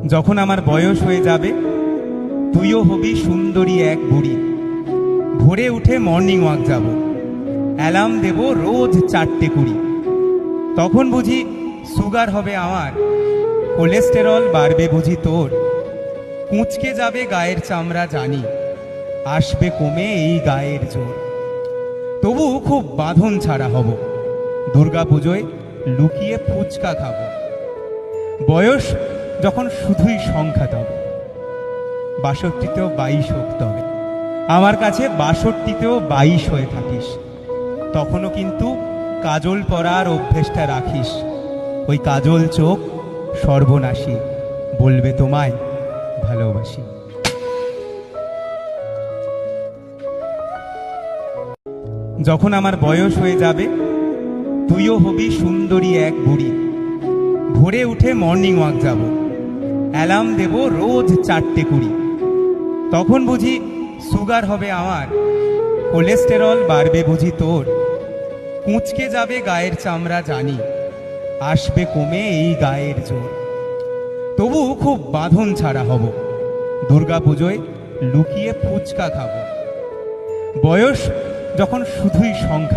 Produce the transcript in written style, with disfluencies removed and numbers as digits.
যখন আমার বয়স হয়ে যাবে তুইও হবি সুন্দরী এক বুড়ি। ভোরে উঠে মর্নিং ওয়াক যাব, অ্যালার্ম দেব রোজ 4:20। তখন বুঝি সুগার হবে আমার, কোলেস্টেরল বাড়বে বুঝি তোর। কুঁচকে যাবে গায়ের চামড়া জানি, আসবে কমে এই গায়ের জোর। তবু খুব বাঁধন ছাড়া হব, দুর্গা পুজোয় লুকিয়ে ফুচকা খাবো। বয়স যখন শুধুই সংখ্যা তবে, 62তেও 22 হোক তবে। আমার কাছে 62তেও 22 হয়ে থাকিস। তখনও কিন্তু কাজল পরার অভ্যেসটা রাখিস। ওই কাজল চোখ সর্বনাশী, বলবে তোমায় ভালোবাসি। যখন আমার বয়স হয়ে যাবে তুইও হবি সুন্দরী এক বুড়ি। ভোরে উঠে মর্নিং ওয়াক যাব, অ্যালার্ম দেব রোজ 4:20। তখন বুঝি সুগার হবে আমার, কোলেস্টেরল বাড়বে বুঝি তোর। কুঁচকে যাবে গায়ের চামড়া জানি, আসবে কমে এই গায়ের জোর। তবু খুব বাঁধন ছাড়া হব, দুর্গা পুজোয় লুকিয়ে ফুচকা খাবো। বয়স যখন শুধুই সংখ্যা